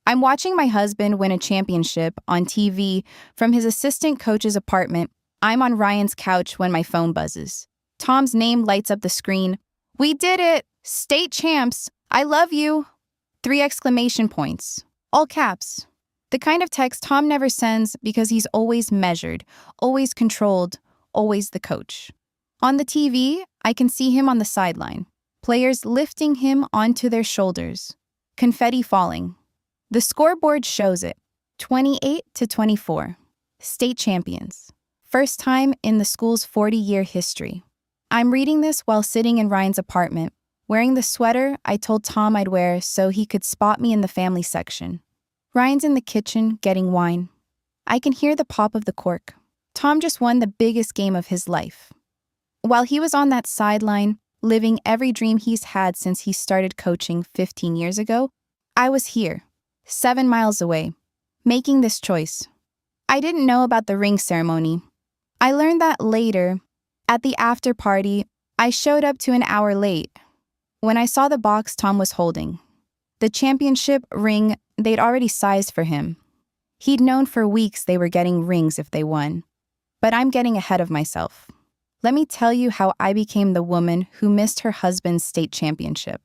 I'm watching my husband win a championship on TV from his assistant coach's apartment. I'm on Ryan's couch when my phone buzzes. Tom's name lights up the screen. "We did it! State champs! I love you!" 3 exclamation points. All caps. The kind of text Tom never sends because he's always measured, always controlled, always the coach. On the TV, I can see him on the sideline. Players lifting him onto their shoulders. Confetti falling. The scoreboard shows it. 28-24. State champions. First time in the school's 40-year history. I'm reading this while sitting in Ryan's apartment, wearing the sweater I told Tom I'd wear so he could spot me in the family section. Ryan's in the kitchen getting wine. I can hear the pop of the cork. Tom just won the biggest game of his life. While he was on that sideline, living every dream he's had since he started coaching 15 years ago, I was here, 7 miles away, making this choice. I didn't know about the ring ceremony. I learned that later. At the after party, I showed up to an hour late. When I saw the box Tom was holding, the championship ring they'd already sized for him. He'd known for weeks they were getting rings if they won. But I'm getting ahead of myself. Let me tell you how I became the woman who missed her husband's state championship.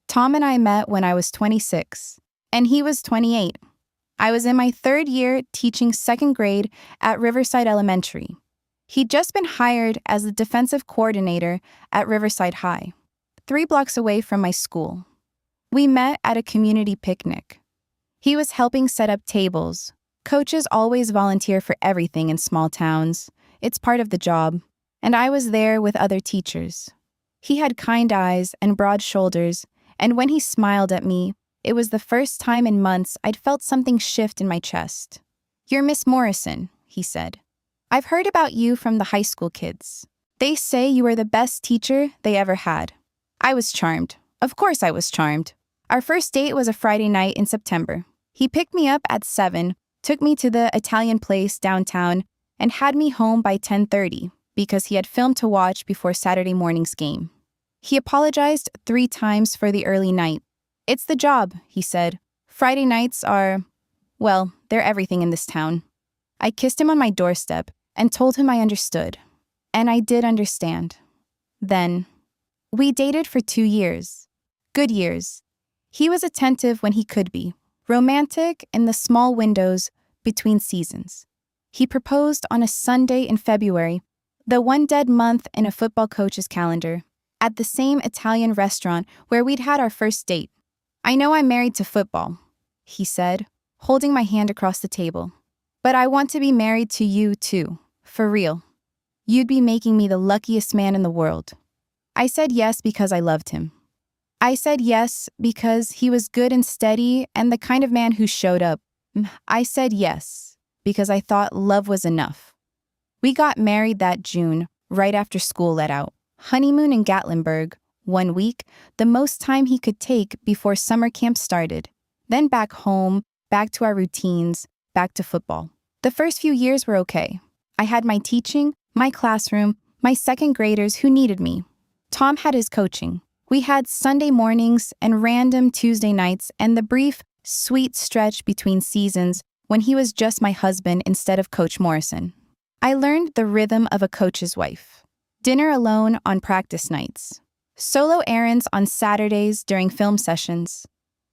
Tom and I met when I was 26, and he was 28. I was in my 3rd year teaching 2nd grade at Riverside Elementary. He'd just been hired as the defensive coordinator at Riverside High, 3 blocks away from my school. We met at a community picnic. He was helping set up tables. Coaches always volunteer for everything in small towns. It's part of the job. And I was there with other teachers. He had kind eyes and broad shoulders, and when he smiled at me, it was the first time in months I'd felt something shift in my chest. "You're Miss Morrison," he said. "I've heard about you from the high school kids. They say you were the best teacher they ever had." I was charmed. Of course I was charmed. Our first date was a Friday night in September. He picked me up at 7, took me to the Italian place downtown, and had me home by 10:30 because he had film to watch before Saturday morning's game. He apologized 3 times for the early night. "It's the job," he said. "Friday nights are, well, they're everything in this town." I kissed him on my doorstep and told him I understood. And I did understand. Then, we dated for 2 years. Good years. He was attentive when he could be, romantic in the small windows between seasons. He proposed on a Sunday in February, the one dead month in a football coach's calendar, at the same Italian restaurant where we'd had our first date. "I know I'm married to football," he said, holding my hand across the table. "But I want to be married to you too, for real. You'd be making me the luckiest man in the world." I said yes because I loved him. I said yes because he was good and steady and the kind of man who showed up. I said yes because I thought love was enough. We got married that June, right after school let out. Honeymoon in Gatlinburg, 1 week, the most time he could take before summer camp started. Then back home, back to our routines, back to football. The first few years were okay. I had my teaching, my classroom, my 2nd graders who needed me. Tom had his coaching. We had Sunday mornings and random Tuesday nights and the brief, sweet stretch between seasons when he was just my husband instead of Coach Morrison. I learned the rhythm of a coach's wife. Dinner alone on practice nights. Solo errands on Saturdays during film sessions.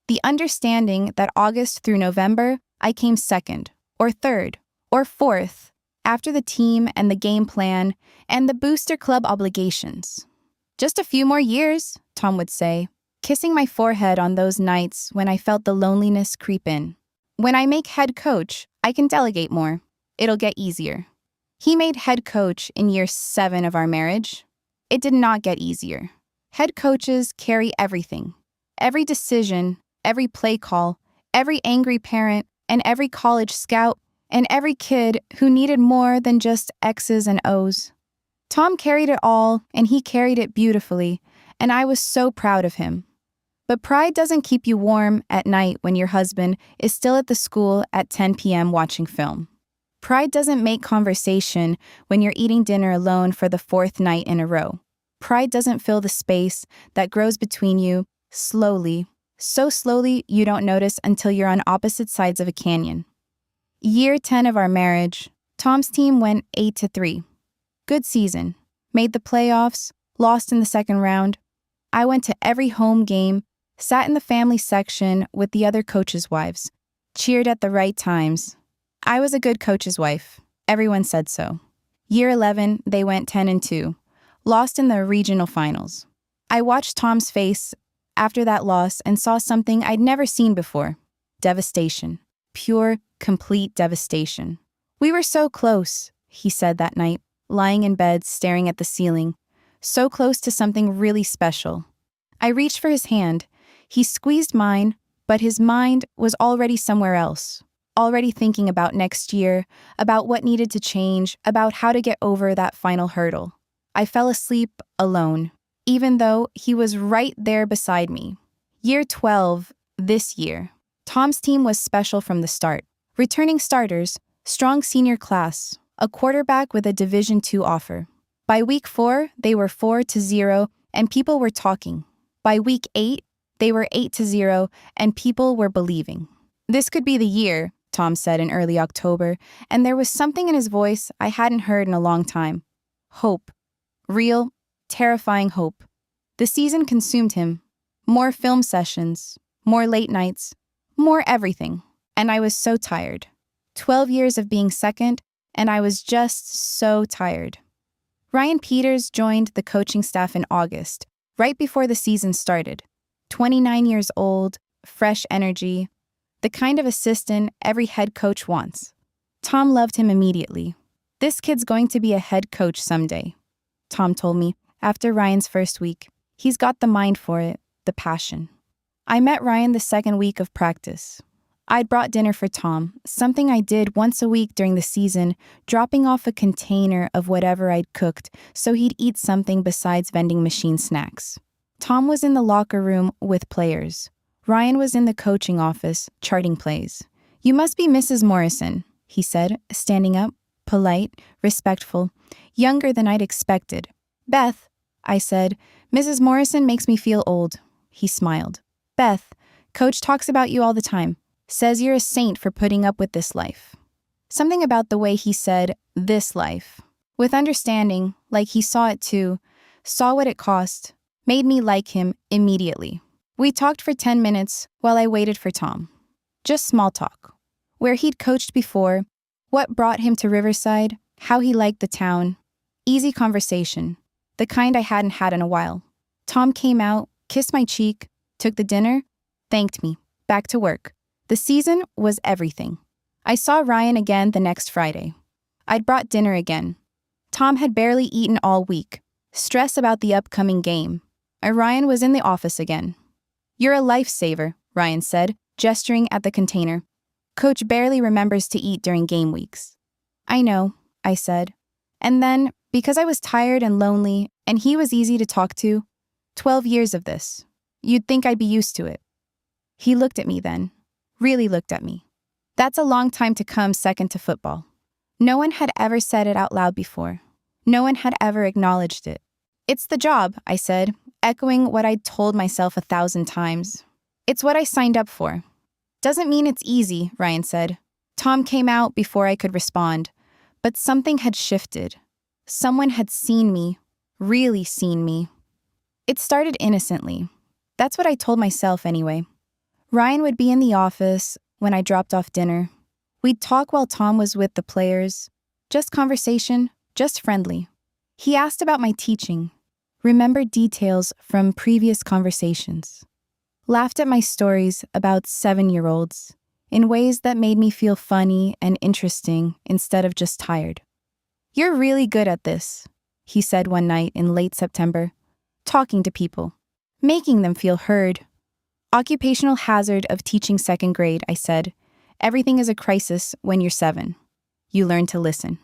The understanding that August through November, I came 2nd, or 3rd, or 4th, after the team and the game plan and the booster club obligations. "Just a few more years," Tom would say, kissing my forehead on those nights when I felt the loneliness creep in. "When I make head coach, I can delegate more. It'll get easier." He made head coach in year 7 of our marriage. It did not get easier. Head coaches carry everything. Every decision, every play call, every angry parent, and every college scout, and every kid who needed more than just X's and O's. Tom carried it all, and he carried it beautifully, and I was so proud of him. But pride doesn't keep you warm at night when your husband is still at the school at 10 p.m. watching film. Pride doesn't make conversation when you're eating dinner alone for the 4th night in a row. Pride doesn't fill the space that grows between you slowly So slowly you don't notice until you're on opposite sides of a canyon. Year 10 of our marriage, Tom's team went 8-3. Good season. Made the playoffs, lost in the second round. I went to every home game, sat in the family section with the other coaches' wives, cheered at the right times. I was a good coach's wife. Everyone said so. Year 11, they went 10-2, lost in the regional finals. I watched Tom's face after that loss and saw something I'd never seen before. Devastation. Pure, complete devastation. We were so close, he said that night, lying in bed staring at the ceiling. So close to something really special. I reached for his hand. He squeezed mine, but his mind was already somewhere else. Already thinking about next year, about what needed to change, about how to get over that final hurdle. I fell asleep alone, even though he was right there beside me. Year 12, this year. Tom's team was special from the start. Returning starters, strong senior class, a quarterback with a Division II offer. By week 4, they were 4-0, and people were talking. By week 8, they were 8-0, and people were believing. This could be the year, Tom said in early October, and there was something in his voice I hadn't heard in a long time. Hope. Real, terrifying hope. The season consumed him. More film sessions, more late nights, more everything. And I was so tired. 12 years of being second, and I was just so tired. Ryan Peters joined the coaching staff in August, right before the season started. 29 years old, fresh energy, the kind of assistant every head coach wants. Tom loved him immediately. This kid's going to be a head coach someday, Tom told me after Ryan's first week. He's got the mind for it, the passion. I met Ryan the second week of practice. I'd brought dinner for Tom, something I did once a week during the season, dropping off a container of whatever I'd cooked so he'd eat something besides vending machine snacks. Tom was in the locker room with players. Ryan was in the coaching office, charting plays. "You must be Mrs. Morrison," he said, standing up, polite, respectful, younger than I'd expected. "Beth," I said. "Mrs. Morrison makes me feel old." He smiled. "Beth, Coach talks about you all the time. Says you're a saint for putting up with this life." Something about the way he said, "this life," with understanding, like he saw it too, saw what it cost, made me like him immediately. We talked for 10 minutes while I waited for Tom. Just small talk. Where he'd coached before, what brought him to Riverside, how he liked the town. Easy conversation, the kind I hadn't had in a while. Tom came out, kissed my cheek, took the dinner, thanked me, back to work. The season was everything. I saw Ryan again the next Friday. I'd brought dinner again. Tom had barely eaten all week. Stress about the upcoming game. Ryan was in the office again. "You're a lifesaver," Ryan said, gesturing at the container. "Coach barely remembers to eat during game weeks." "I know," I said. And then, because I was tired and lonely, and he was easy to talk to, 12 years of this. You'd think I'd be used to it. He looked at me then. Really looked at me. That's a long time to come second to football. No one had ever said it out loud before. No one had ever acknowledged it. "It's the job," I said, echoing what I'd told myself 1,000 times. "It's what I signed up for." "Doesn't mean it's easy," Ryan said. Tom came out before I could respond, but something had shifted. Someone had seen me, really seen me. It started innocently. That's what I told myself anyway. Ryan would be in the office when I dropped off dinner. We'd talk while Tom was with the players. Just conversation, just friendly. He asked about my teaching, remembered details from previous conversations, laughed at my stories about 7-year-olds in ways that made me feel funny and interesting instead of just tired. "You're really good at this," he said one night in late September, talking to people, making them feel heard. "Occupational hazard of teaching second grade," I said. "Everything is a crisis when you're 7. You learn to listen."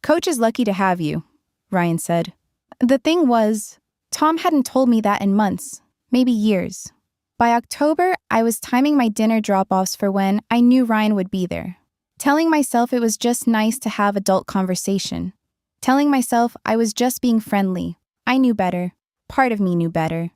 "Coach is lucky to have you," Ryan said. The thing was, Tom hadn't told me that in months, maybe years. By October, I was timing my dinner drop-offs for when I knew Ryan would be there. Telling myself it was just nice to have adult conversation. Telling myself I was just being friendly. I knew better. Part of me knew better.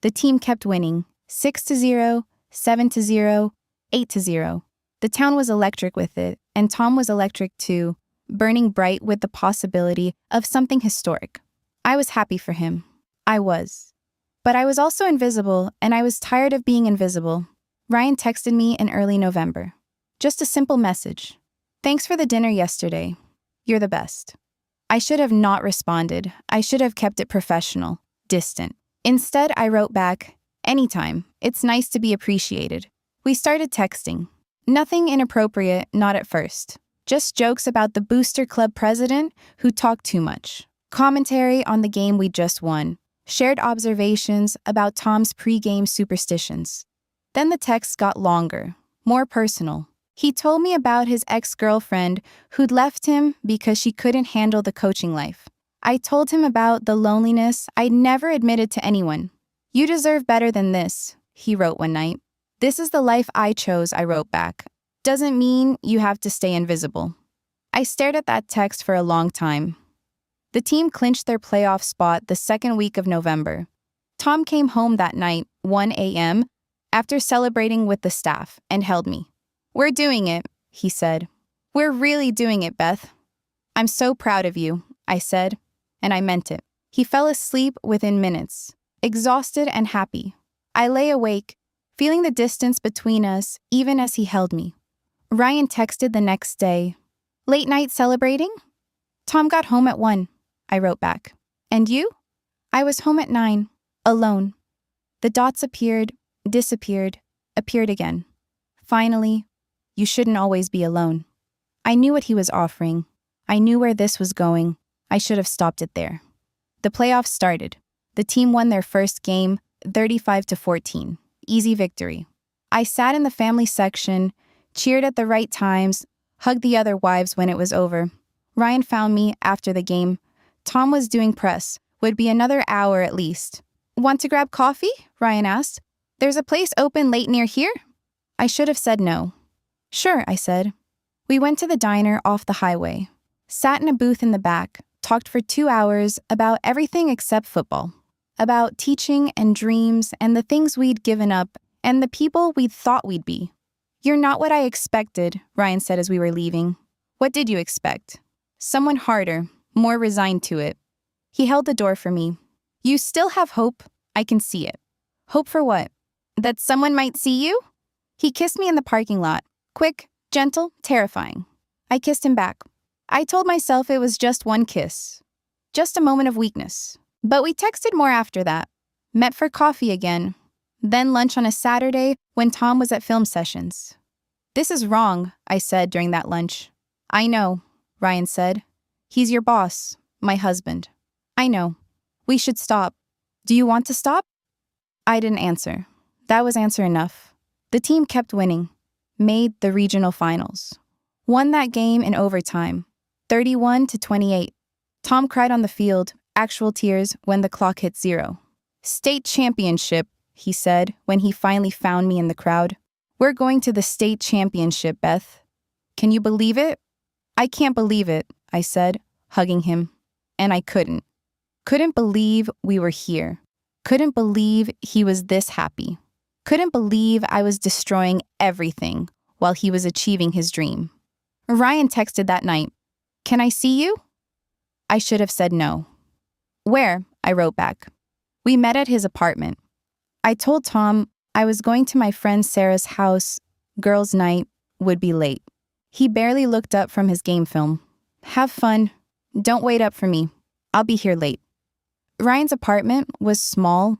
The team kept winning. 6-0, 7-0, 8-0. The town was electric with it, and Tom was electric too, burning bright with the possibility of something historic. I was happy for him. I was. But I was also invisible, and I was tired of being invisible. Ryan texted me in early November. Just a simple message. Thanks for the dinner yesterday. You're the best. I should have not responded. I should have kept it professional, distant. Instead, I wrote back, anytime. It's nice to be appreciated. We started texting. Nothing inappropriate, not at first. Just jokes about the booster club president who talked too much. Commentary on the game we just won. Shared observations about Tom's pre-game superstitions. Then the texts got longer, more personal. He told me about his ex-girlfriend who'd left him because she couldn't handle the coaching life. I told him about the loneliness I'd never admitted to anyone. You deserve better than this, he wrote one night. This is the life I chose, I wrote back. Doesn't mean you have to stay invisible. I stared at that text for a long time. The team clinched their playoff spot the second week of November. Tom came home that night, 1 a.m., after celebrating with the staff, and held me. We're doing it, he said. We're really doing it, Beth. I'm so proud of you, I said, and I meant it. He fell asleep within minutes, exhausted and happy. I lay awake, feeling the distance between us even as he held me. Ryan texted the next day. Late night celebrating? Tom got home at 1, I wrote back. And you? I was home at 9, alone. The dots appeared, disappeared, appeared again. Finally, you shouldn't always be alone. I knew what he was offering. I knew where this was going. I should have stopped it there. The playoffs started. The team won their first game, 35-14. Easy victory. I sat in the family section, cheered at the right times, hugged the other wives when it was over. Ryan found me after the game. Tom was doing press. Would be another hour at least. Want to grab coffee? Ryan asked. There's a place open late near here? I should have said no. Sure, I said. We went to the diner off the highway, sat in a booth in the back, talked for 2 hours about everything except football, about teaching and dreams and the things we'd given up and the people we'd thought we'd be. You're not what I expected, Ryan said as we were leaving. What did you expect? Someone harder, more resigned to it. He held the door for me. You still have hope. I can see it. Hope for what? That someone might see you? He kissed me in the parking lot. Quick, gentle, terrifying. I kissed him back. I told myself it was just one kiss. Just a moment of weakness. But we texted more after that. Met for coffee again. Then lunch on a Saturday when Tom was at film sessions. This is wrong, I said during that lunch. I know, Ryan said. He's your boss, my husband. I know. We should stop. Do you want to stop? I didn't answer. That was answer enough. The team kept winning. Made the regional finals. Won that game in overtime, 31-28. Tom cried on the field, actual tears, when the clock hit 0. State championship, he said when he finally found me in the crowd. We're going to the state championship, Beth. Can you believe it? I can't believe it, I said, hugging him. And I couldn't. Couldn't believe we were here. Couldn't believe he was this happy. Couldn't believe I was destroying everything while he was achieving his dream. Ryan texted that night. Can I see you? I should have said no. Where? I wrote back. We met at his apartment. I told Tom I was going to my friend Sarah's house, girls' night, would be late. He barely looked up from his game film. Have fun. Don't wait up for me. I'll be here late. Ryan's apartment was small,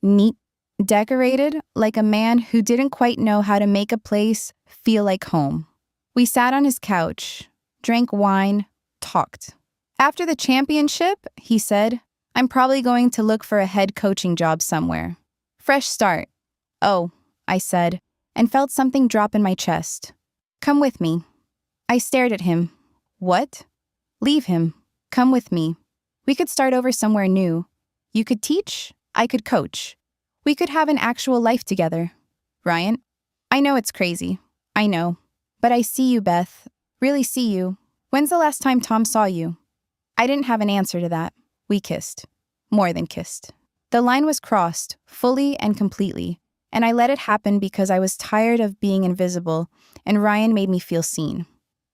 neat, decorated like a man who didn't quite know how to make a place feel like home. We sat on his couch, drank wine, talked. After the championship, he said, I'm probably going to look for a head coaching job somewhere. Fresh start. Oh, I said, and felt something drop in my chest. Come with me. I stared at him. What? Leave him. Come with me. We could start over somewhere new. You could teach, I could coach. We could have an actual life together. Ryan, I know it's crazy. I know. But I see you, Beth. Really see you. When's the last time Tom saw you? I didn't have an answer to that. We kissed. More than kissed. The line was crossed, fully and completely. and I let it happen because I was tired of being invisible, and Ryan made me feel seen.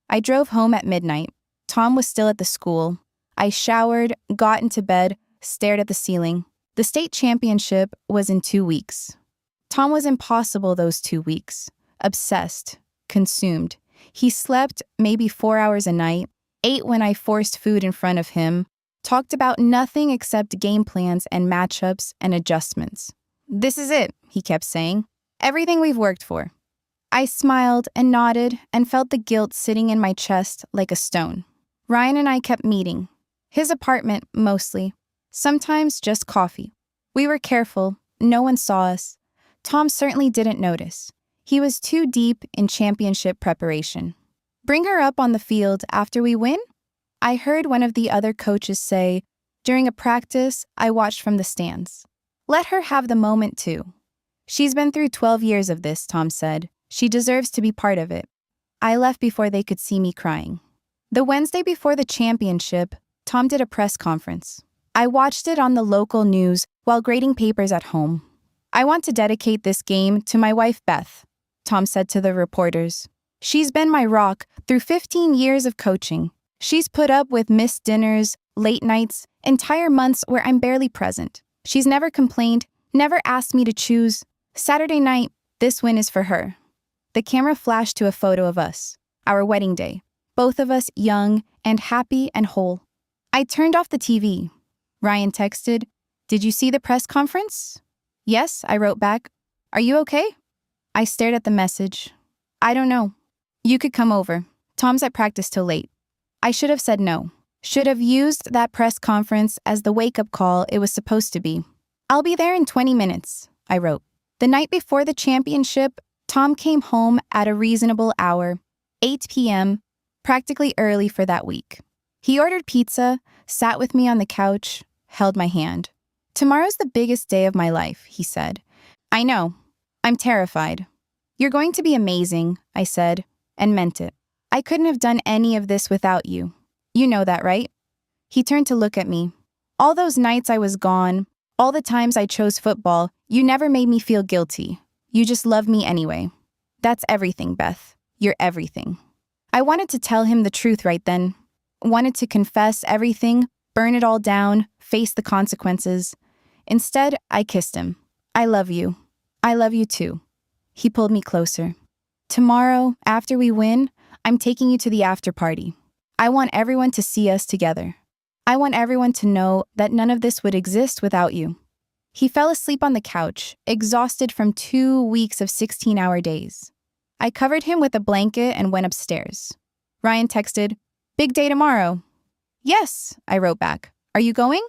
I drove home at midnight. Tom was still at the school. I showered, got into bed, stared at the ceiling. The state championship was in 2 weeks. Tom was impossible those 2 weeks. Obsessed, consumed. He slept maybe 4 hours a night, ate when I forced food in front of him, talked about nothing except game plans and matchups and adjustments. "This is it," he kept saying. "Everything we've worked for." I smiled and nodded and felt the guilt sitting in my chest like a stone. Ryan and I kept meeting. His apartment, mostly. Sometimes just coffee. We were careful. No one saw us. Tom certainly didn't notice. He was too deep in championship preparation. "Bring her up on the field after we win?" I heard one of the other coaches say, during a practice I watched from the stands. "Let her have the moment too." "She's been through 12 years of this," Tom said. "She deserves to be part of it." I left before they could see me crying. The Wednesday before the championship, Tom did a press conference. I watched it on the local news while grading papers at home. "I want to dedicate this game to my wife, Beth," Tom said to the reporters. "She's been my rock through 15 years of coaching. She's put up with missed dinners, late nights, entire months where I'm barely present. She's never complained, never asked me to choose. Saturday night, this win is for her." The camera flashed to a photo of us, our wedding day, both of us young and happy and whole. I turned off the TV. Ryan texted, "Did you see the press conference?" "Yes," I wrote back. "Are you okay?" I stared at the message. "I don't know. You could come over. Tom's at practice till late." I should have said no. Should have used that press conference as the wake-up call it was supposed to be. "I'll be there in 20 minutes, I wrote. The night before the championship, Tom came home at a reasonable hour, 8 p.m., practically early for that week. He ordered pizza, sat with me on the couch, held my hand. "Tomorrow's the biggest day of my life," he said. "I know. I'm terrified." "You're going to be amazing," I said, and meant it. "I couldn't have done any of this without you. You know that, right?" He turned to look at me. "All those nights I was gone, all the times I chose football, you never made me feel guilty. You just love me anyway. That's everything, Beth. You're everything." I wanted to tell him the truth right then. Wanted to confess everything, burn it all down, face the consequences. Instead, I kissed him. "I love you. I love you too." He pulled me closer. "Tomorrow, after we win, I'm taking you to the after party. I want everyone to see us together. I want everyone to know that none of this would exist without you." He fell asleep on the couch, exhausted from 2 weeks of 16-hour days. I covered him with a blanket and went upstairs. Ryan texted, "Big day tomorrow." "Yes," I wrote back. "Are you going?"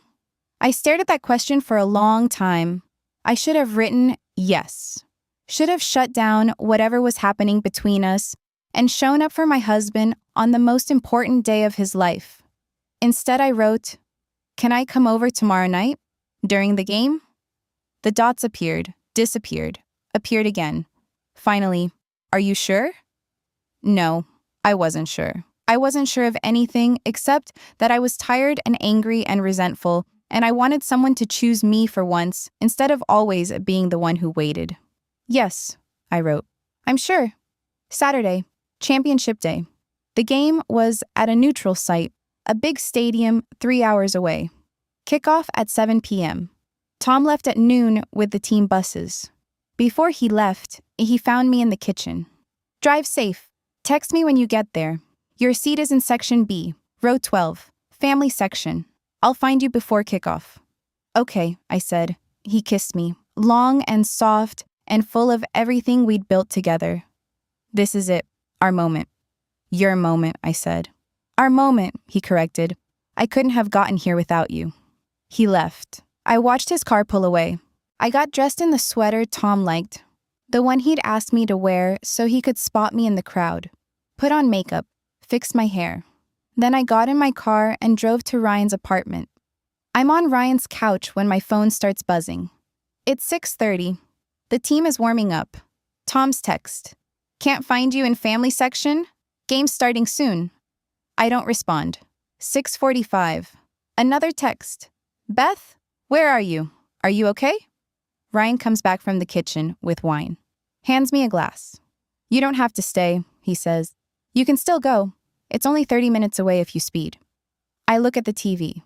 I stared at that question for a long time. I should have written yes. Should have shut down whatever was happening between us and shown up for my husband on the most important day of his life. Instead, I wrote, "Can I come over tomorrow night? During the game?" The dots appeared, disappeared, appeared again. Finally, "Are you sure?" No, I wasn't sure. I wasn't sure of anything except that I was tired and angry and resentful, and I wanted someone to choose me for once instead of always being the one who waited. "Yes," I wrote. "I'm sure. Saturday, championship day." The game was at a neutral site, a big stadium 3 hours away. Kickoff at 7 p.m. Tom left at noon with the team buses. Before he left, he found me in the kitchen. "Drive safe. Text me when you get there. Your seat is in section B, row 12, family section. I'll find you before kickoff." "Okay," I said. He kissed me, long and soft and full of everything we'd built together. "This is it, our moment." "Your moment," I said. "Our moment," he corrected. "I couldn't have gotten here without you." He left. I watched his car pull away. I got dressed in the sweater Tom liked, the one he'd asked me to wear so he could spot me in the crowd. Put on makeup, fixed my hair. Then I got in my car and drove to Ryan's apartment. I'm on Ryan's couch when my phone starts buzzing. It's 6:30. The team is warming up. Tom's text. "Can't find you in family section? Game's starting soon." I don't respond. 6:45. Another text. "Beth, where are you? Are you okay?" Ryan comes back from the kitchen with wine. Hands me a glass. You don't have to stay, he says. You can still go. It's only 30 minutes away if you speed. I look at the TV.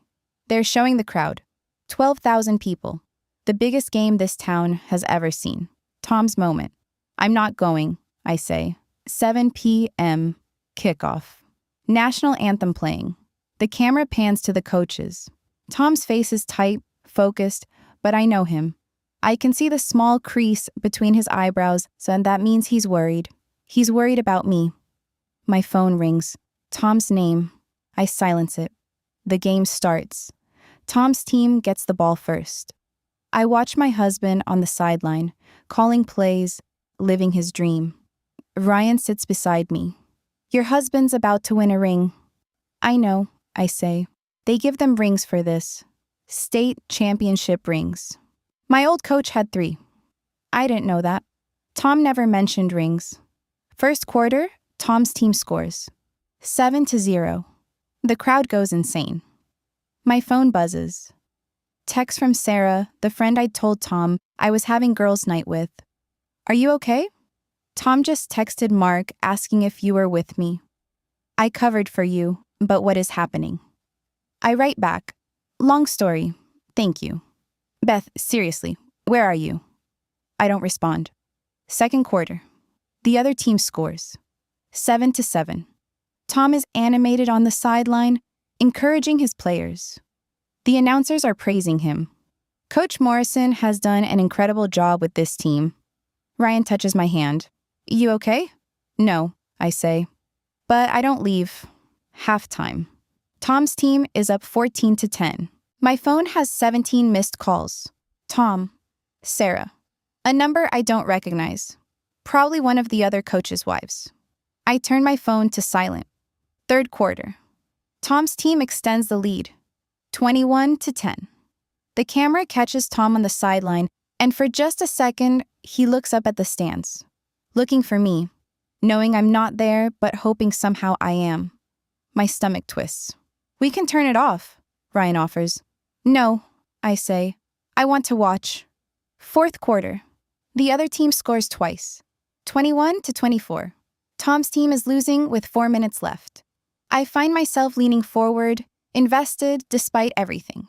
They're showing the crowd. 12,000 people. The biggest game this town has ever seen. Tom's moment. I'm not going, I say. 7 p.m. kickoff. National anthem playing. The camera pans to the coaches. Tom's face is tight, focused, but I know him. I can see the small crease between his eyebrows, so that means he's worried. He's worried about me. My phone rings. Tom's name. I silence it. The game starts. Tom's team gets the ball first. I watch my husband on the sideline, calling plays, living his dream. Ryan sits beside me. Your husband's about to win a ring. I know, I say. They give them rings for this. State championship rings. My old coach had 3. I didn't know that. Tom never mentioned rings. First quarter, Tom's team scores. 7-0. The crowd goes insane. My phone buzzes. Text from Sarah, the friend I'd told Tom I was having girls' night with. Are you okay? Tom just texted Mark asking if you were with me. I covered for you, but what is happening? I write back. Long story. Thank you. Beth, seriously, where are you? I don't respond. Second quarter. The other team scores. 7-7. Tom is animated on the sideline, encouraging his players. The announcers are praising him. Coach Morrison has done an incredible job with this team. Ryan touches my hand. You okay? No, I say. But I don't leave. Halftime. Tom's team is up 14-10. My phone has 17 missed calls. Tom. Sarah. A number I don't recognize. Probably one of the other coaches' wives. I turn my phone to silent. Third quarter. Tom's team extends the lead. 21-10. The camera catches Tom on the sideline, and for just a second, he looks up at the stands. Looking for me, knowing I'm not there, but hoping somehow I am. My stomach twists. We can turn it off, Ryan offers. No, I say. I want to watch. Fourth quarter. The other team scores twice. 21-24. Tom's team is losing with 4 minutes left. I find myself leaning forward, invested despite everything.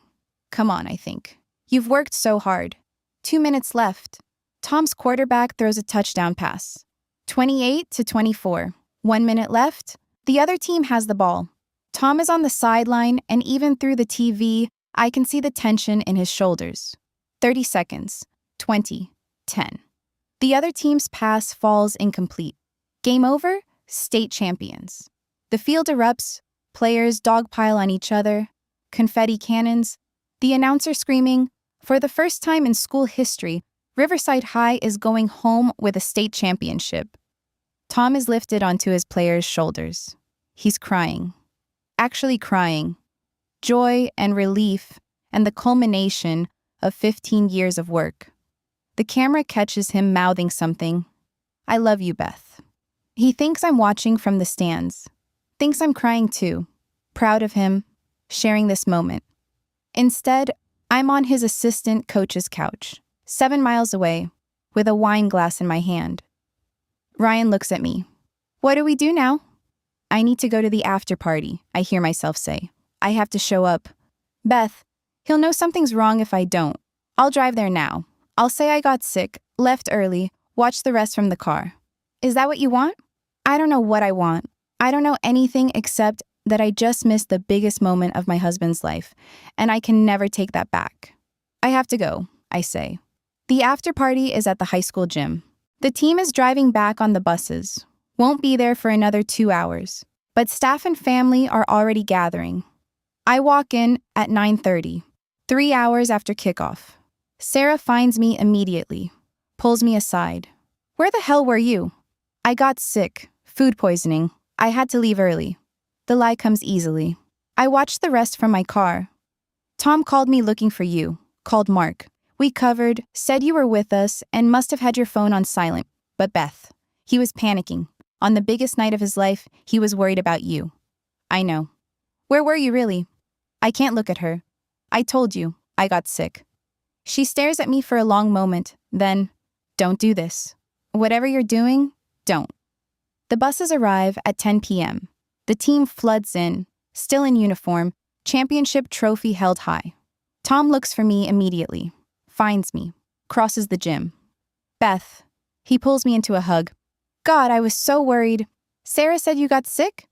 Come on, I think. You've worked so hard. 2 minutes left. Tom's quarterback throws a touchdown pass. 28-24. 1 minute left. The other team has the ball. Tom is on the sideline, and even through the TV, I can see the tension in his shoulders. 30 seconds. 20. 10. The other team's pass falls incomplete. Game over, state champions. The field erupts, players dogpile on each other, confetti cannons, the announcer screaming, for the first time in school history, Riverside High is going home with a state championship. Tom is lifted onto his players' shoulders. He's crying. Actually crying. Joy and relief and the culmination of 15 years of work. The camera catches him mouthing something. I love you, Beth. He thinks I'm watching from the stands. Thinks I'm crying too. Proud of him, sharing this moment. Instead, I'm on his assistant coach's couch, 7 miles away, with a wine glass in my hand. Ryan looks at me. What do we do now? I need to go to the after party, I hear myself say. I have to show up. Beth, he'll know something's wrong if I don't. I'll drive there now. I'll say I got sick, left early, watch the rest from the car. Is that what you want? I don't know what I want. I don't know anything except that I just missed the biggest moment of my husband's life, and I can never take that back. I have to go, I say. The after party is at the high school gym. The team is driving back on the buses. Won't be there for another 2 hours, but staff and family are already gathering. I walk in at 9:30, 3 hours after kickoff. Sarah finds me immediately, pulls me aside. Where the hell were you? I got sick, food poisoning. I had to leave early. The lie comes easily. I watched the rest from my car. Tom called me looking for you, called Mark. We covered, said you were with us, and must have had your phone on silent. But Beth, he was panicking. On the biggest night of his life, he was worried about you. I know. Where were you really? I can't look at her. I told you, I got sick. She stares at me for a long moment, then, don't do this. Whatever you're doing, don't. The buses arrive at 10 p.m. The team floods in, still in uniform, championship trophy held high. Tom looks for me immediately, finds me, crosses the gym. Beth. He pulls me into a hug. God, I was so worried. Sarah said you got sick?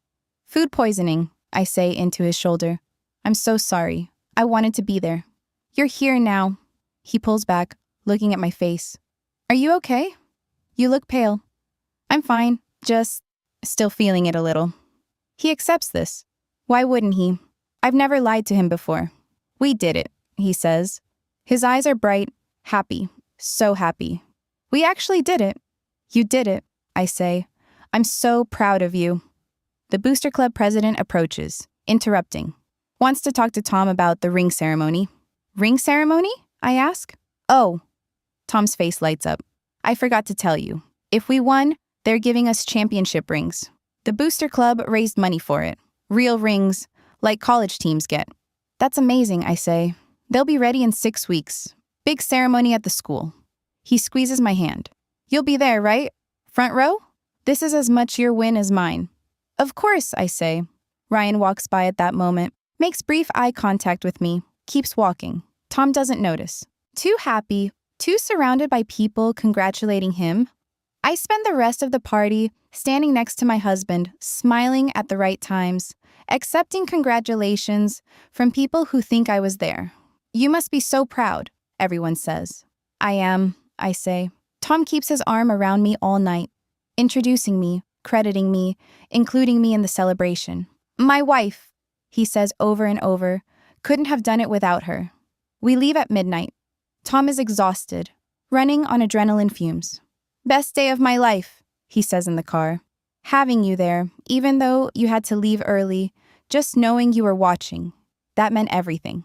Food poisoning, I say into his shoulder. I'm so sorry. I wanted to be there. You're here now. He pulls back, looking at my face. Are you okay? You look pale. I'm fine, just still feeling it a little. He accepts this. Why wouldn't he? I've never lied to him before. We did it, he says. His eyes are bright, happy, so happy. We actually did it. You did it, I say. I'm so proud of you. The Booster Club president approaches, interrupting. Wants to talk to Tom about the ring ceremony. Ring ceremony? I ask. Oh. Tom's face lights up. I forgot to tell you. If we won, they're giving us championship rings. The Booster Club raised money for it. Real rings, like college teams get. That's amazing, I say. They'll be ready in 6 weeks. Big ceremony at the school. He squeezes my hand. You'll be there, right? Front row? This is as much your win as mine. Of course, I say. Ryan walks by at that moment, makes brief eye contact with me, keeps walking. Tom doesn't notice. Too happy, too surrounded by people congratulating him. I spend the rest of the party standing next to my husband, smiling at the right times, accepting congratulations from people who think I was there. You must be so proud, everyone says. I am, I say. Tom keeps his arm around me all night, introducing me, crediting me, including me in the celebration. My wife, he says over and over, couldn't have done it without her. We leave at midnight. Tom is exhausted, running on adrenaline fumes. Best day of my life, he says in the car. Having you there, even though you had to leave early, just knowing you were watching, that meant everything.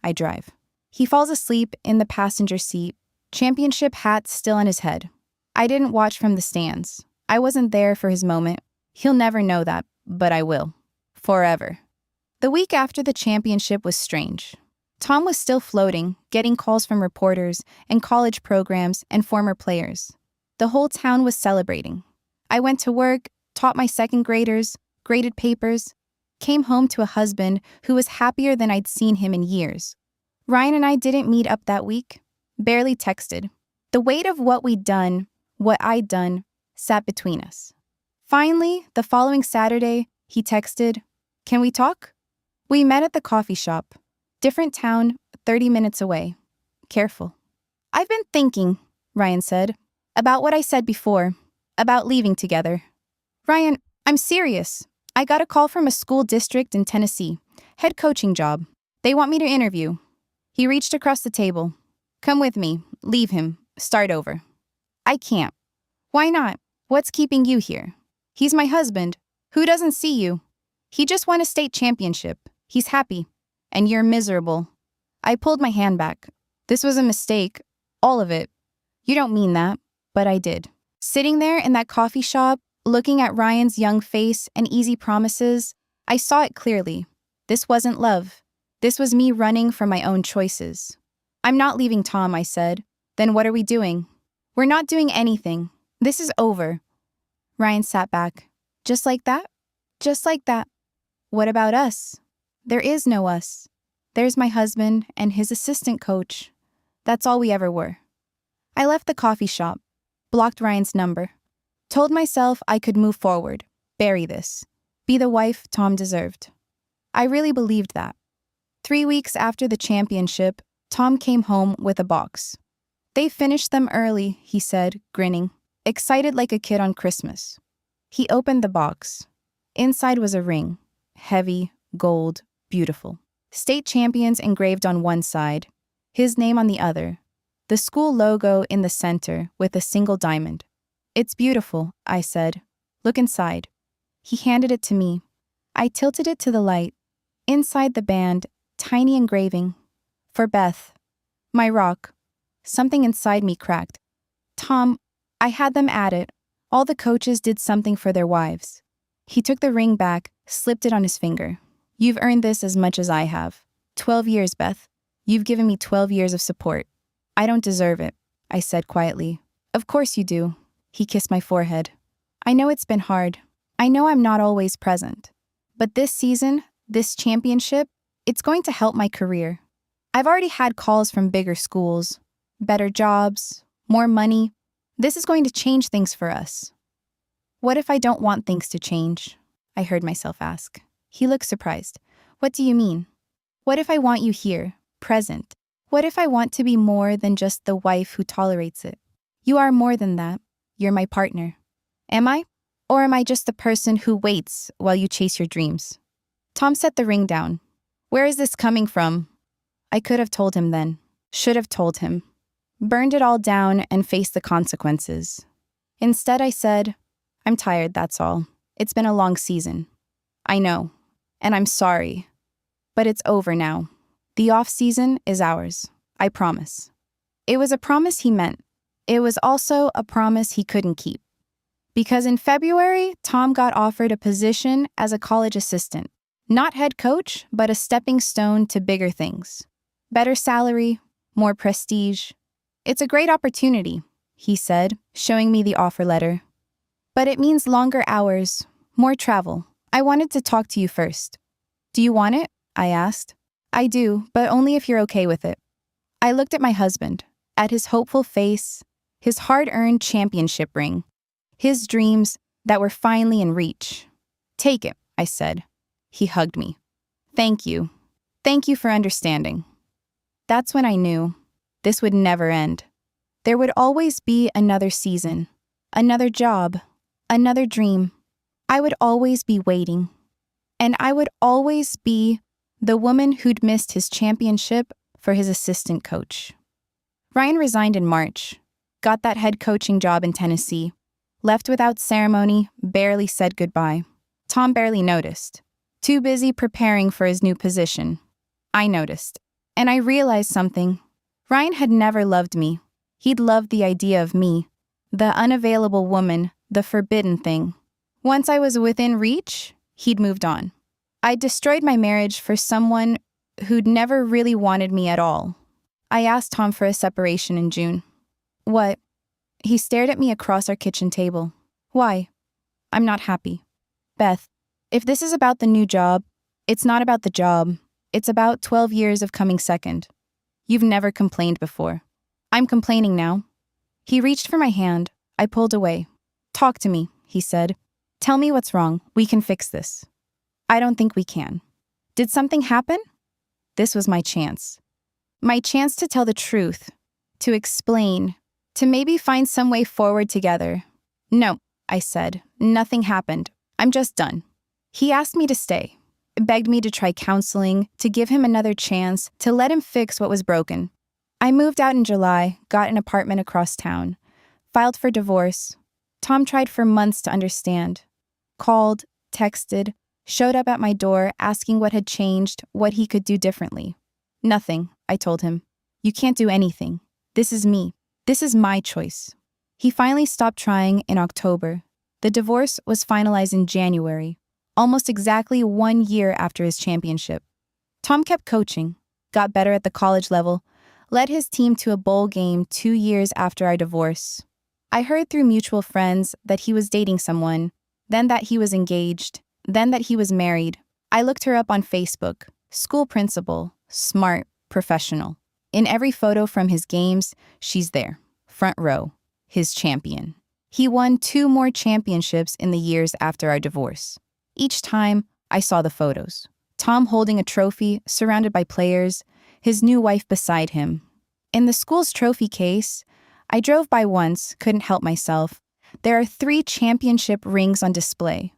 I drive. He falls asleep in the passenger seat, championship hat still on his head. I didn't watch from the stands. I wasn't there for his moment. He'll never know that, but I will. Forever. The week after the championship was strange. Tom was still floating, getting calls from reporters and college programs and former players. The whole town was celebrating. I went to work, taught my second graders, graded papers, came home to a husband who was happier than I'd seen him in years. Ryan and I didn't meet up that week, barely texted. The weight of what we'd done, what I'd done, sat between us. Finally, the following Saturday, he texted, "Can we talk?" We met at the coffee shop. Different town, 30 minutes away. Careful. I've been thinking, Ryan said, about what I said before, about leaving together. Ryan, I'm serious. I got a call from a school district in Tennessee, head coaching job. They want me to interview. He reached across the table. Come with me, leave him, start over. I can't. Why not? What's keeping you here? He's my husband. Who doesn't see you? He just won a state championship. He's happy. And you're miserable. I pulled my hand back. This was a mistake. All of it. You don't mean that, but I did. Sitting there in that coffee shop, looking at Ryan's young face and easy promises, I saw it clearly. This wasn't love. This was me running from my own choices. I'm not leaving Tom, I said. Then what are we doing? We're not doing anything. This is over. Ryan sat back. Just like that? Just like that. What about us? There is no us. There's my husband and his assistant coach. That's all we ever were. I left the coffee shop, blocked Ryan's number, told myself I could move forward, bury this, be the wife Tom deserved. I really believed that. 3 weeks after the championship, Tom came home with a box. They finished them early, he said, grinning, excited like a kid on Christmas. He opened the box. Inside was a ring, heavy, gold, beautiful. State champions engraved on one side, his name on the other, the school logo in the center with a single diamond. It's beautiful, I said. Look inside. He handed it to me. I tilted it to the light. Inside the band, tiny engraving. For Beth. My rock. Something inside me cracked. Tom, I had them at it. All the coaches did something for their wives. He took the ring back, slipped it on his finger. You've earned this as much as I have. 12 years, Beth. You've given me 12 years of support. I don't deserve it, I said quietly. Of course you do. He kissed my forehead. I know it's been hard. I know I'm not always present. But this season, this championship, it's going to help my career. I've already had calls from bigger schools, better jobs, more money. This is going to change things for us. What if I don't want things to change? I heard myself ask. He looked surprised. What do you mean? What if I want you here, present? What if I want to be more than just the wife who tolerates it? You are more than that. You're my partner. Am I? Or am I just the person who waits while you chase your dreams? Tom set the ring down. Where is this coming from? I could have told him then. Should have told him. Burned it all down and faced the consequences. Instead, I said, I'm tired, that's all. It's been a long season. I know. And I'm sorry. But it's over now. The off-season is ours. I promise. It was a promise he meant. It was also a promise he couldn't keep. Because in February, Tom got offered a position as a college assistant. Not head coach, but a stepping stone to bigger things. Better salary, more prestige. It's a great opportunity, he said, showing me the offer letter. But it means longer hours, more travel. I wanted to talk to you first. Do you want it? I asked. I do, but only if you're okay with it. I looked at my husband, at his hopeful face, his hard-earned championship ring, his dreams that were finally in reach. Take it, I said. He hugged me. Thank you. Thank you for understanding. That's when I knew this would never end. There would always be another season, another job, another dream. I would always be waiting. And I would always be the woman who'd missed his championship for his assistant coach. Ryan resigned in March, got that head coaching job in Tennessee, left without ceremony, barely said goodbye. Tom barely noticed. Too busy preparing for his new position. I noticed. And I realized something. Ryan had never loved me. He'd loved the idea of me, the unavailable woman, the forbidden thing. Once I was within reach, he'd moved on. I destroyed my marriage for someone who'd never really wanted me at all. I asked Tom for a separation in June. What? He stared at me across our kitchen table. Why? I'm not happy. Beth, if this is about the new job, it's not about the job. It's about 12 years of coming second. You've never complained before. I'm complaining now. He reached for my hand. I pulled away. Talk to me, he said. Tell me what's wrong. We can fix this. I don't think we can. Did something happen? This was my chance. My chance to tell the truth, to explain, to maybe find some way forward together. No, I said. Nothing happened. I'm just done. He asked me to stay, begged me to try counseling, to give him another chance, to let him fix what was broken. I moved out in July, got an apartment across town, filed for divorce. Tom tried for months to understand. Called, texted, showed up at my door asking what had changed, what he could do differently. Nothing, I told him. You can't do anything. This is me. This is my choice. He finally stopped trying in October. The divorce was finalized in January, almost exactly 1 year after his championship. Tom kept coaching, got better at the college level, led his team to a bowl game 2 years after our divorce. I heard through mutual friends that he was dating someone, then that he was engaged, then that he was married. I looked her up on Facebook. School principal, smart, professional. In every photo from his games, she's there, front row, his champion. He won 2 more championships in the years after our divorce. Each time, I saw the photos. Tom holding a trophy, surrounded by players, his new wife beside him. In the school's trophy case, I drove by once, couldn't help myself. There are 3 championship rings on display.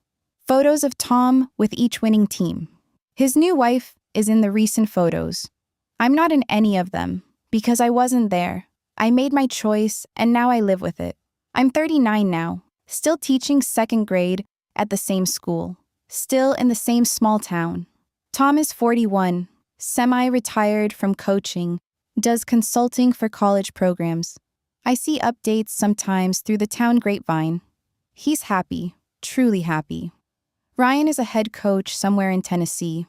Photos of Tom with each winning team. His new wife is in the recent photos. I'm not in any of them, because I wasn't there. I made my choice, and now I live with it. I'm 39 now, still teaching 2nd grade at the same school, still in the same small town. Tom is 41, semi-retired from coaching, does consulting for college programs. I see updates sometimes through the town grapevine. He's happy, truly happy. Ryan is a head coach somewhere in Tennessee.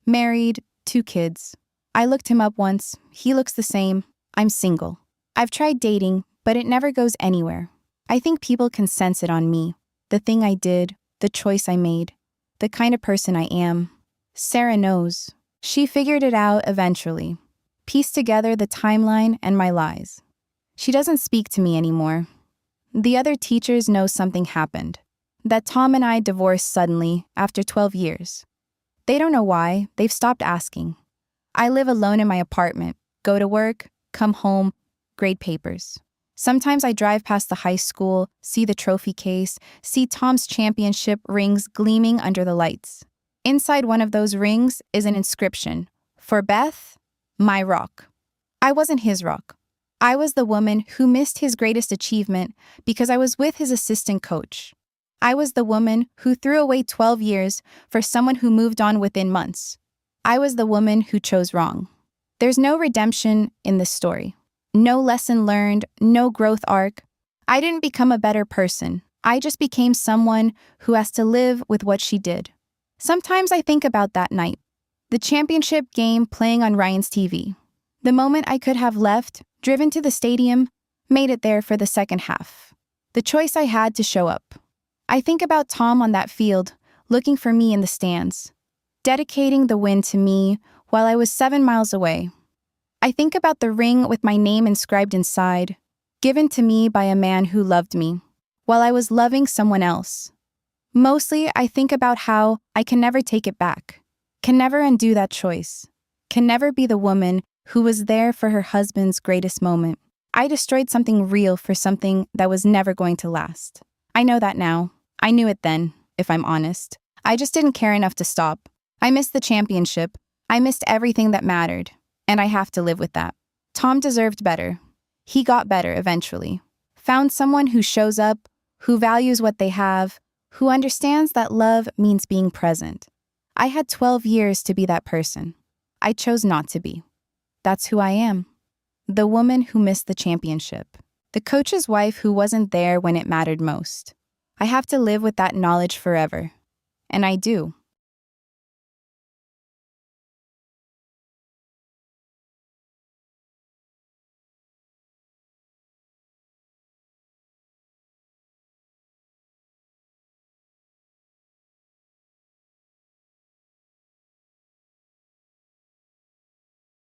Married, 2 kids. I looked him up once. He looks the same. I'm single. I've tried dating, but it never goes anywhere. I think people can sense it on me. The thing I did, the choice I made, the kind of person I am. Sarah knows. She figured it out eventually. Pieced together the timeline and my lies. She doesn't speak to me anymore. The other teachers know something happened. That Tom and I divorced suddenly after 12 years. They don't know why, they've stopped asking. I live alone in my apartment, go to work, come home, grade papers. Sometimes I drive past the high school, see the trophy case, see Tom's championship rings gleaming under the lights. Inside one of those rings is an inscription. For Beth, my rock. I wasn't his rock. I was the woman who missed his greatest achievement because I was with his assistant coach. I was the woman who threw away 12 years for someone who moved on within months. I was the woman who chose wrong. There's no redemption in this story. No lesson learned, no growth arc. I didn't become a better person. I just became someone who has to live with what she did. Sometimes I think about that night. The championship game playing on Ryan's TV. The moment I could have left, driven to the stadium, made it there for the second half. The choice I had to show up. I think about Tom on that field, looking for me in the stands, dedicating the win to me while I was 7 miles away. I think about the ring with my name inscribed inside, given to me by a man who loved me, while I was loving someone else. Mostly, I think about how I can never take it back, can never undo that choice, can never be the woman who was there for her husband's greatest moment. I destroyed something real for something that was never going to last. I know that now. I knew it then, if I'm honest. I just didn't care enough to stop. I missed the championship. I missed everything that mattered. And I have to live with that. Tom deserved better. He got better eventually. Found someone who shows up, who values what they have, who understands that love means being present. I had 12 years to be that person. I chose not to be. That's who I am. The woman who missed the championship. The coach's wife who wasn't there when it mattered most. I have to live with that knowledge forever. And I do.